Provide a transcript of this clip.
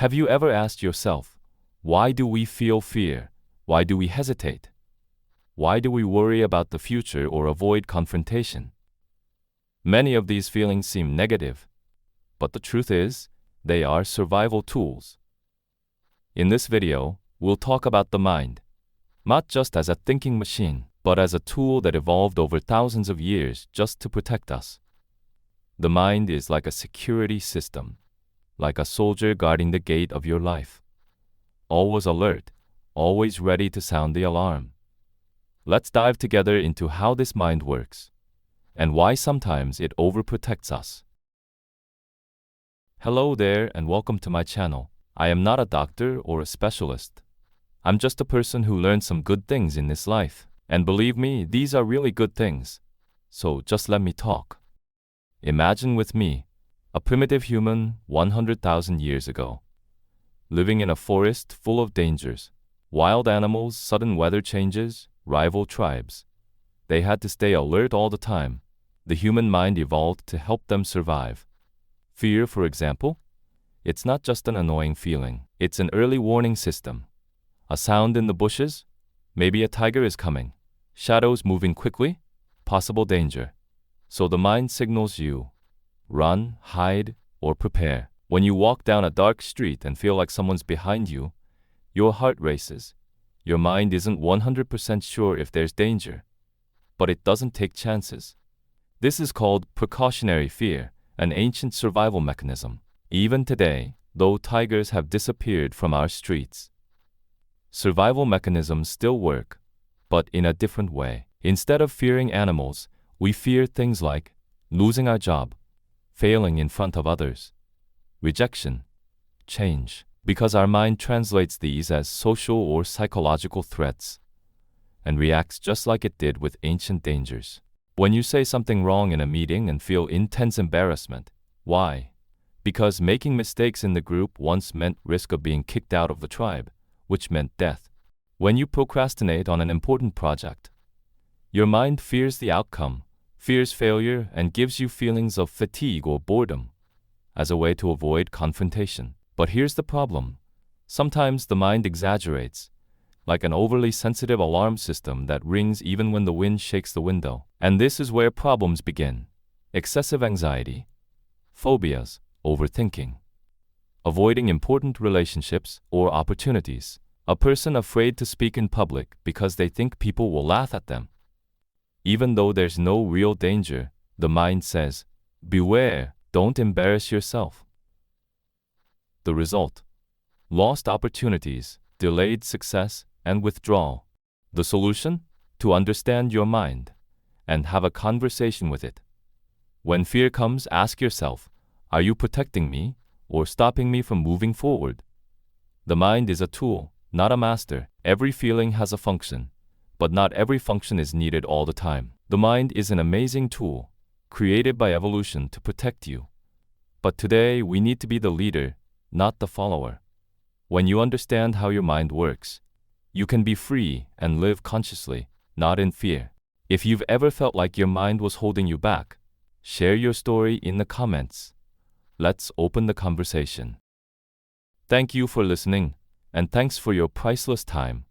Have you ever asked yourself, why do we feel fear? Why do we hesitate? Why do we worry about the future or avoid confrontation? Many of these feelings seem negative, but the truth is, they are survival tools. In this video, we'll talk about the mind, not just as a thinking machine, but as a tool that evolved over thousands of years just to protect us. The mind is like a security system, like a soldier guarding the gate of your life. Always alert, always ready to sound the alarm. Let's dive together into how this mind works, and why sometimes it overprotects us. Hello there and welcome to my channel. I am not a doctor or a specialist. I'm just a person who learned some good things in this life. And believe me, these are really good things. So just let me talk. Imagine with me, a primitive human 100,000 years ago, living in a forest full of dangers, wild animals, sudden weather changes, rival tribes. They had to stay alert all the time. The human mind evolved to help them survive. Fear, for example, it's not just an annoying feeling. It's an early warning system. A sound in the bushes, maybe a tiger is coming. Shadows moving quickly, possible danger. So the mind signals you, run, hide, or prepare. When you walk down a dark street and feel like someone's behind you, your heart races. Your mind isn't 100% sure if there's danger, but it doesn't take chances. This is called precautionary fear, an ancient survival mechanism. Even today, though tigers have disappeared from our streets, survival mechanisms still work, but in a different way. Instead of fearing animals, we fear things like losing our job, failing in front of others, rejection, change, because our mind translates these as social or psychological threats and reacts just like it did with ancient dangers. When you say something wrong in a meeting and feel intense embarrassment, why? Because making mistakes in the group once meant risk of being kicked out of the tribe, which meant death. When you procrastinate on an important project, your mind fears the outcome, fears failure, and gives you feelings of fatigue or boredom as a way to avoid confrontation. But here's the problem. Sometimes the mind exaggerates, like an overly sensitive alarm system that rings even when the wind shakes the window. And this is where problems begin. Excessive anxiety, phobias, overthinking, avoiding important relationships or opportunities, a person afraid to speak in public because they think people will laugh at them. Even though there's no real danger, the mind says, beware, don't embarrass yourself. The result: lost opportunities, delayed success, and withdrawal. The solution? To understand your mind and have a conversation with it. When fear comes, ask yourself, are you protecting me or stopping me from moving forward? The mind is a tool, not a master. Every feeling has a function, but not every function is needed all the time. The mind is an amazing tool, created by evolution to protect you. But today, we need to be the leader, not the follower. When you understand how your mind works, you can be free and live consciously, not in fear. If you've ever felt like your mind was holding you back, share your story in the comments. Let's open the conversation. Thank you for listening, and thanks for your priceless time.